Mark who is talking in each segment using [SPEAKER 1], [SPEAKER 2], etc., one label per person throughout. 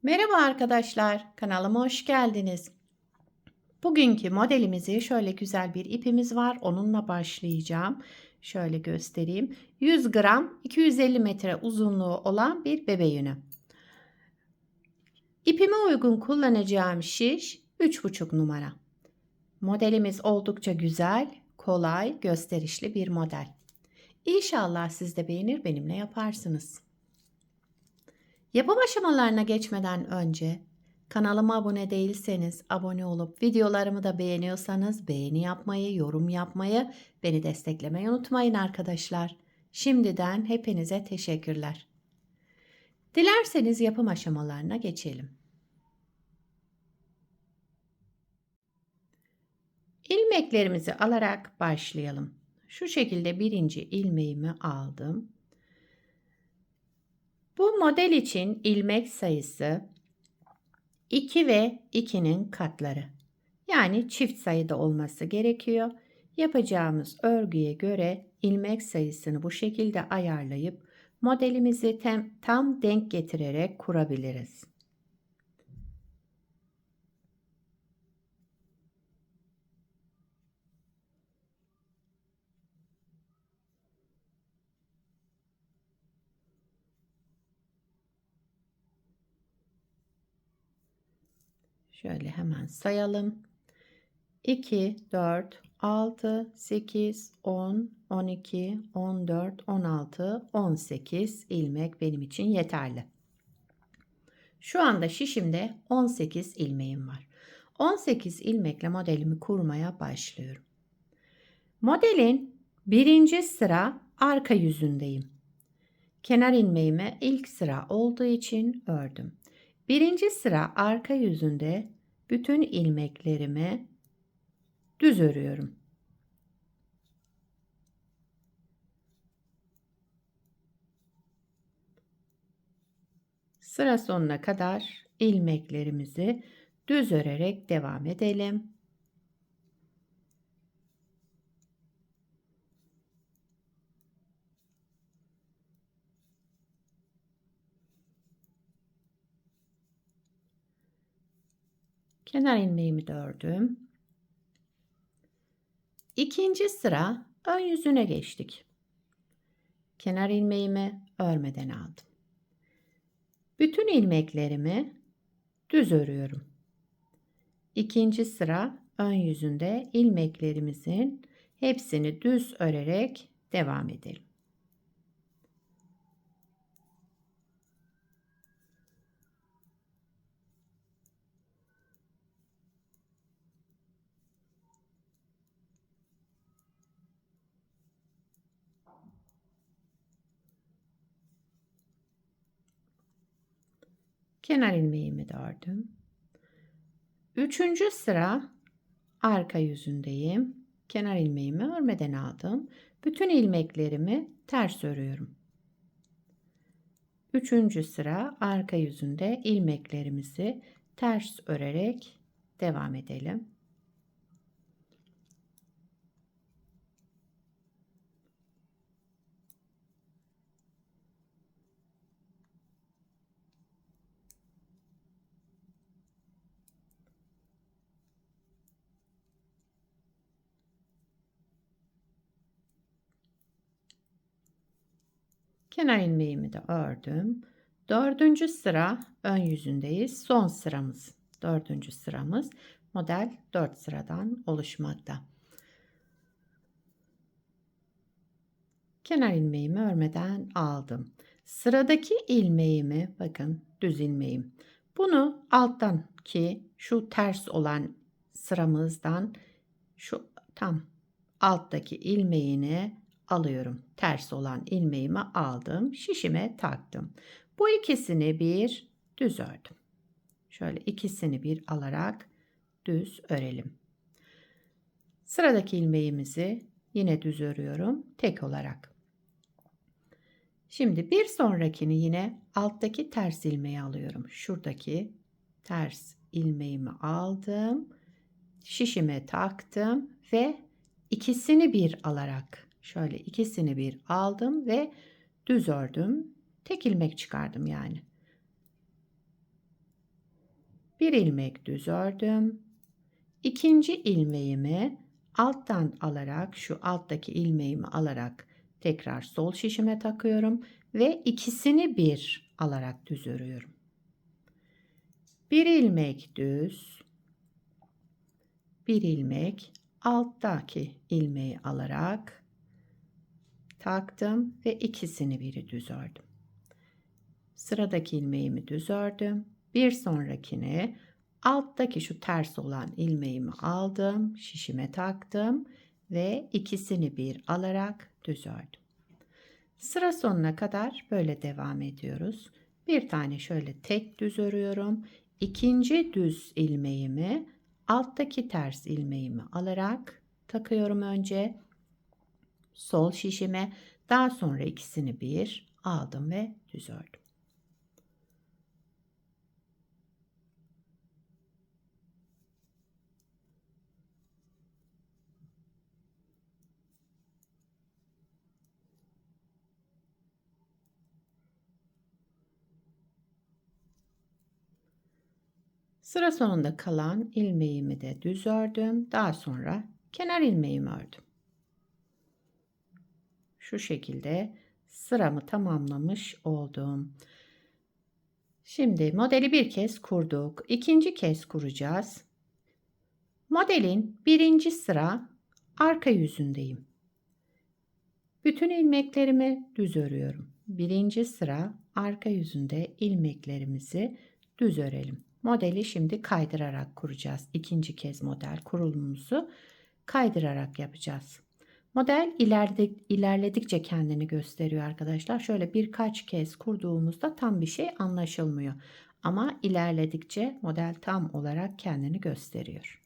[SPEAKER 1] Merhaba arkadaşlar, kanalıma hoş geldiniz. Bugünkü modelimizi şöyle güzel bir ipimiz var. Onunla başlayacağım. Şöyle göstereyim. 100 gram 250 metre uzunluğu olan bir bebe yünü. İpime uygun kullanacağım şiş 3,5 numara. Modelimiz oldukça güzel, kolay, gösterişli bir model. İnşallah siz de beğenir benimle yaparsınız. Yapım aşamalarına geçmeden önce kanalıma abone değilseniz abone olup videolarımı da beğeniyorsanız beğeni yapmayı, yorum yapmayı, beni desteklemeyi unutmayın arkadaşlar. Şimdiden hepinize teşekkürler. Dilerseniz yapım aşamalarına geçelim. İlmeklerimizi alarak başlayalım. Şu şekilde birinci ilmeğimi aldım. Bu model için ilmek sayısı 2 ve 2'nin katları. Yani çift sayıda olması gerekiyor. Yapacağımız örgüye göre ilmek sayısını bu şekilde ayarlayıp modelimizi tam denk getirerek kurabiliriz. Şöyle hemen sayalım. 2, 4, 6, 8, 10, 12, 14, 16, 18 ilmek benim için yeterli. Şu anda şişimde 18 ilmeğim var. 18 ilmekle modelimi kurmaya başlıyorum. Modelin birinci sıra arka yüzündeyim. Kenar ilmeğimi ilk sıra olduğu için ördüm. Birinci sıra arka yüzünde bütün ilmeklerimi düz örüyorum. Sıra sonuna kadar ilmeklerimizi düz örerek devam edelim. Kenar ilmeğimi de ördüm. İkinci sıra ön yüzüne geçtik. Kenar ilmeğimi örmeden aldım. Bütün ilmeklerimi düz örüyorum. İkinci sıra ön yüzünde ilmeklerimizin hepsini düz örerek devam edelim. Kenar ilmeğimi de ördüm. Üçüncü sıra arka yüzündeyim. Kenar ilmeğimi örmeden aldım. Bütün ilmeklerimi ters örüyorum. Üçüncü sıra arka yüzünde ilmeklerimizi ters örerek devam edelim. Kenar ilmeğimi de ördüm. Dördüncü sıra ön yüzündeyiz. Son sıramız. Dördüncü sıramız. Model 4 sıradan oluşmakta. Kenar ilmeğimi örmeden aldım. Sıradaki ilmeğimi bakın düz ilmeğim. Bunu alttan ki şu ters olan sıramızdan şu tam alttaki ilmeğini alıyorum. Ters olan ilmeğimi aldım. Şişime taktım. Bu ikisini bir düz ördüm. Şöyle ikisini bir alarak düz örelim. Sıradaki ilmeğimizi yine düz örüyorum tek olarak. Şimdi bir sonrakini yine alttaki ters ilmeği alıyorum. Şuradaki ters ilmeğimi aldım. Şişime taktım ve ikisini bir alarak şöyle ikisini bir aldım ve düz ördüm. Tek ilmek çıkardım yani. Bir ilmek düz ördüm. İkinci ilmeğimi alttan alarak, şu alttaki ilmeğimi alarak tekrar sol şişime takıyorum ve ikisini bir alarak düz örüyorum. Bir ilmek düz, bir ilmek alttaki ilmeği alarak taktım ve ikisini biri düz ördüm. Sıradaki ilmeğimi düz ördüm. Bir sonrakini alttaki şu ters olan ilmeğimi aldım, şişime taktım ve ikisini bir alarak düz ördüm. Sıra sonuna kadar böyle devam ediyoruz. Bir tane şöyle tek düz örüyorum. İkinci düz ilmeğimi alttaki ters ilmeğimi alarak takıyorum önce sol şişime. Daha sonra ikisini bir aldım ve düz ördüm. Sıra sonunda kalan ilmeğimi de düz ördüm. Daha sonra kenar ilmeğimi ördüm. Şu şekilde sıramı tamamlamış oldum. Şimdi modeli bir kez kurduk. İkinci kez kuracağız. Modelin birinci sıra arka yüzündeyim. Bütün ilmeklerimi düz örüyorum. Birinci sıra arka yüzünde ilmeklerimizi düz örelim. Modeli şimdi kaydırarak kuracağız. İkinci kez model kurulumumuzu kaydırarak yapacağız. Model ilerledikçe kendini gösteriyor arkadaşlar. Şöyle birkaç kez kurduğumuzda tam bir şey anlaşılmıyor. Ama ilerledikçe model tam olarak kendini gösteriyor.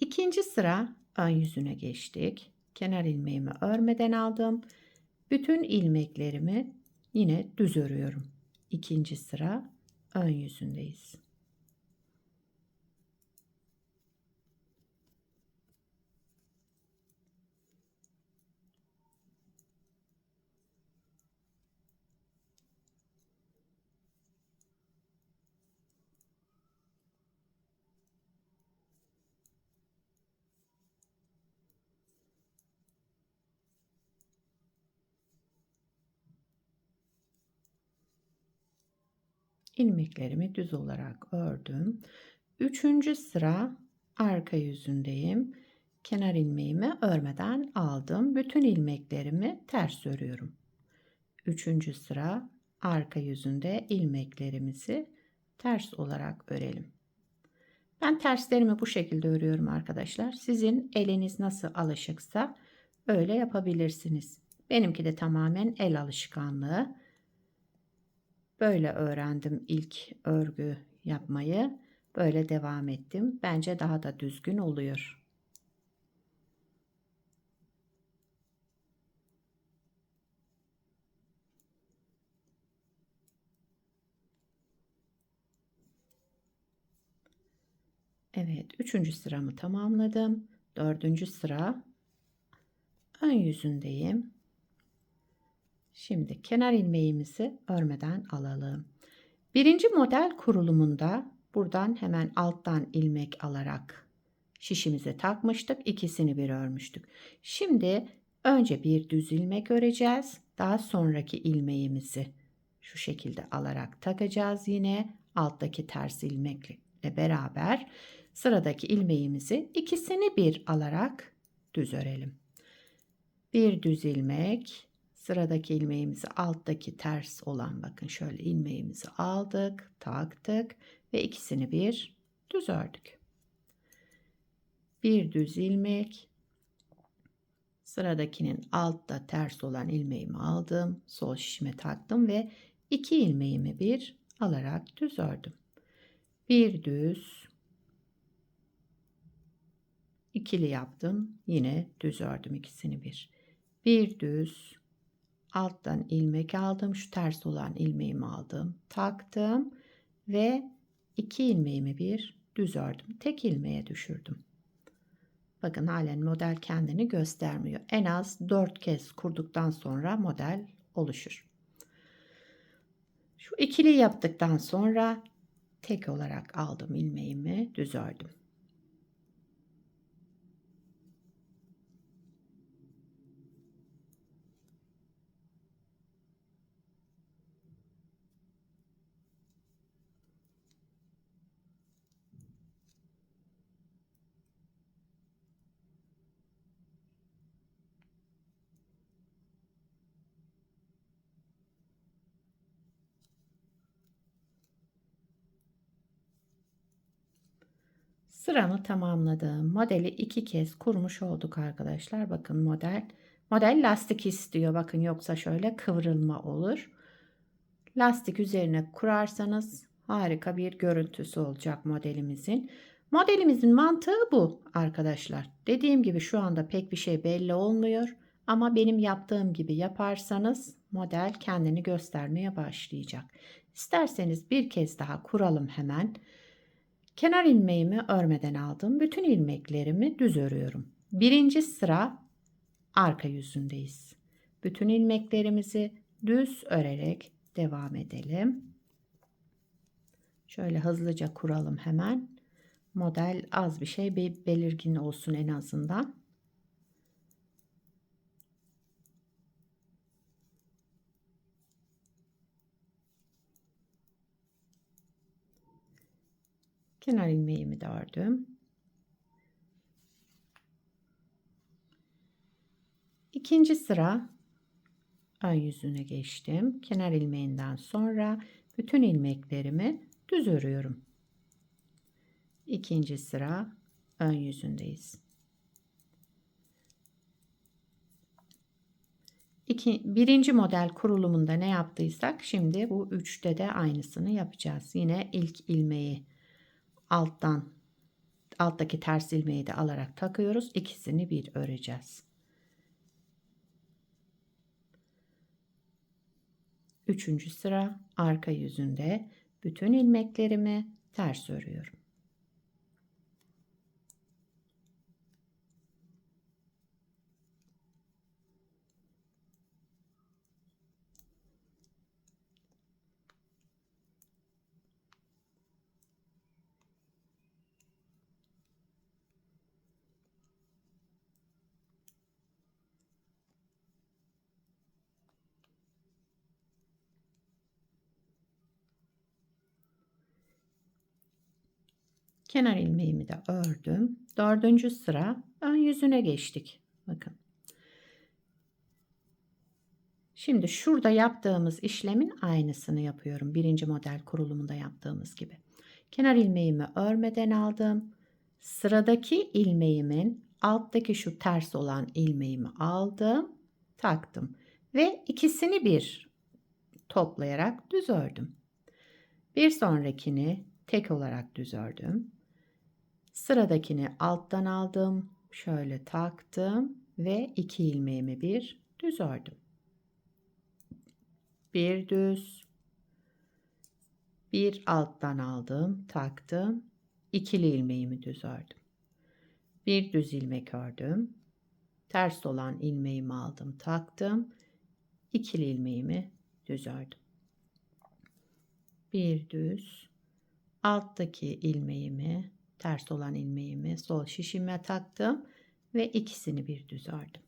[SPEAKER 1] İkinci sıra ön yüzüne geçtik. Kenar ilmeğimi örmeden aldım. Bütün ilmeklerimi yine düz örüyorum. İkinci sıra ön yüzündeyiz. İlmeklerimi düz olarak ördüm. Üçüncü sıra arka yüzündeyim. Kenar ilmeğimi örmeden aldım. Bütün ilmeklerimi ters örüyorum. Üçüncü sıra arka yüzünde ilmeklerimizi ters olarak örelim. Ben terslerimi bu şekilde örüyorum arkadaşlar. Sizin eliniz nasıl alışıksa öyle yapabilirsiniz. Benimki de tamamen el alışkanlığı. Böyle öğrendim ilk örgü yapmayı. Böyle devam ettim. Bence daha da düzgün oluyor. Evet, üçüncü sıramı tamamladım. Dördüncü sıra ön yüzündeyim. Şimdi kenar ilmeğimizi örmeden alalım. Birinci model kurulumunda buradan hemen alttan ilmek alarak şişimize takmıştık. İkisini bir örmüştük. Şimdi önce bir düz ilmek öreceğiz. Daha sonraki ilmeğimizi şu şekilde alarak takacağız yine alttaki ters ilmekle beraber sıradaki ilmeğimizi ikisini bir alarak düz örelim. Bir düz ilmek, sıradaki ilmeğimizi alttaki ters olan bakın şöyle ilmeğimizi aldık, taktık ve ikisini bir düz ördük. Bir düz ilmek, sıradakinin altta ters olan ilmeğimi aldım, sol şişime taktım ve iki ilmeğimi bir alarak düz ördüm. Bir düz, ikili yaptım, yine düz ördüm ikisini bir. Bir düz, alttan ilmek aldım, şu ters olan ilmeğimi aldım, taktım ve iki ilmeğimi bir düz ördüm. Tek ilmeğe düşürdüm. Bakın halen model kendini göstermiyor. En az 4 kez kurduktan sonra model oluşur. Şu ikili yaptıktan sonra tek olarak aldım ilmeğimi, düz ördüm. Sıramı tamamladım. Modeli 2 kez kurmuş olduk arkadaşlar. Bakın model lastik istiyor. Bakın yoksa şöyle kıvrılma olur. Lastik üzerine kurarsanız harika bir görüntüsü olacak modelimizin. Modelimizin mantığı bu arkadaşlar. Dediğim gibi şu anda pek bir şey belli olmuyor. Ama benim yaptığım gibi yaparsanız model kendini göstermeye başlayacak. İsterseniz bir kez daha kuralım hemen. Kenar ilmeğimi örmeden aldım. Bütün ilmeklerimi düz örüyorum. Birinci sıra arka yüzündeyiz. Bütün ilmeklerimizi düz örerek devam edelim. Şöyle hızlıca kuralım hemen. Model az bir şey belirgin olsun en azından. Kenar ilmeğimi de ördüm. İkinci sıra ön yüzüne geçtim. Kenar ilmeğinden sonra bütün ilmeklerimi düz örüyorum. İkinci sıra ön yüzündeyiz. Birinci model kurulumunda ne yaptıysak şimdi bu 3'te de aynısını yapacağız. Yine ilk ilmeği alttaki ters ilmeği de alarak takıyoruz. İkisini bir öreceğiz. Üçüncü sıra arka yüzünde bütün ilmeklerimi ters örüyorum. Kenar ilmeğimi de ördüm. Dördüncü sıra ön yüzüne geçtik. Bakın. Şimdi şurada yaptığımız işlemin aynısını yapıyorum. Birinci model kurulumunda yaptığımız gibi. Kenar ilmeğimi örmeden aldım. Sıradaki ilmeğimin alttaki şu ters olan ilmeğimi aldım. Taktım. Ve ikisini bir toplayarak düz ördüm. Bir sonrakini tek olarak düz ördüm. Sıradakini alttan aldım. Şöyle taktım. Ve iki ilmeğimi bir düz ördüm. Bir düz, bir alttan aldım, taktım, ikili ilmeğimi düz ördüm. Bir düz ilmek ördüm, ters olan ilmeğimi aldım, taktım, ikili ilmeğimi düz ördüm. Bir düz, alttaki ilmeğimi, ters olan ilmeğimi sol şişime taktım ve ikisini bir düz ördüm.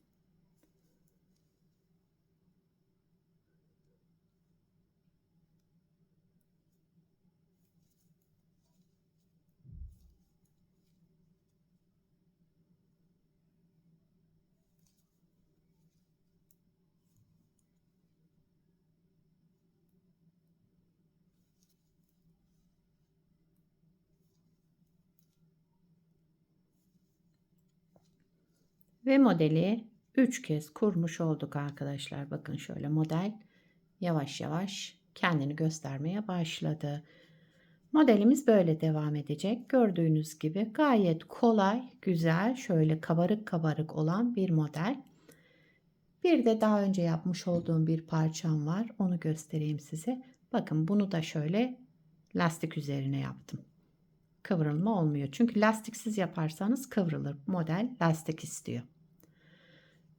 [SPEAKER 1] Ve modeli 3 kez kurmuş olduk arkadaşlar. Bakın şöyle model yavaş yavaş kendini göstermeye başladı. Modelimiz böyle devam edecek. Gördüğünüz gibi gayet kolay, güzel, şöyle kabarık kabarık olan bir model. Bir de daha önce yapmış olduğum bir parçam var. Onu göstereyim size. Bakın bunu da şöyle lastik üzerine yaptım. kıvrılma olmuyor. Çünkü lastiksiz yaparsanız kıvrılır. Model lastik istiyor.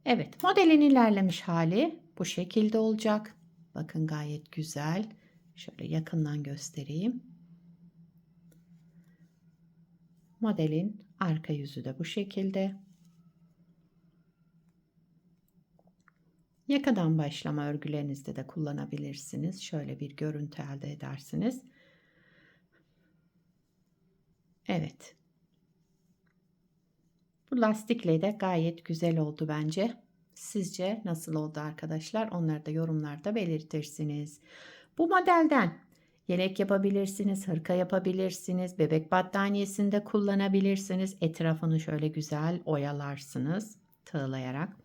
[SPEAKER 1] Evet, modelin ilerlemiş hali bu şekilde olacak. Bakın gayet güzel. Şöyle yakından göstereyim. Modelin arka yüzü de bu şekilde. Yakadan başlama örgülerinizde de kullanabilirsiniz. Şöyle bir görüntü elde edersiniz. Evet. Bu lastikle de gayet güzel oldu bence. Sizce nasıl oldu arkadaşlar? Onları da yorumlarda belirtirsiniz. Bu modelden yelek yapabilirsiniz, hırka yapabilirsiniz, bebek battaniyesinde kullanabilirsiniz. Etrafını şöyle güzel oyalarsınız tığlayarak.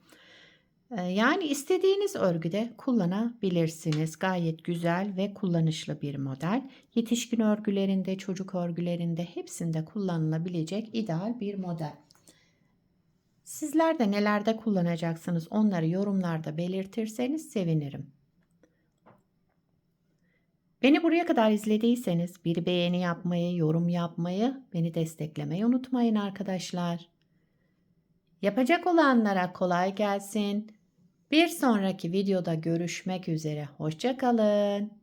[SPEAKER 1] Yani istediğiniz örgüde kullanabilirsiniz. Gayet güzel ve kullanışlı bir model. Yetişkin örgülerinde, çocuk örgülerinde hepsinde kullanılabilecek ideal bir model. Sizler de nelerde kullanacaksınız onları yorumlarda belirtirseniz sevinirim. Beni buraya kadar izlediyseniz bir beğeni yapmayı, yorum yapmayı, beni desteklemeyi unutmayın arkadaşlar. Yapacak olanlara kolay gelsin. Bir sonraki videoda görüşmek üzere. Hoşça kalın.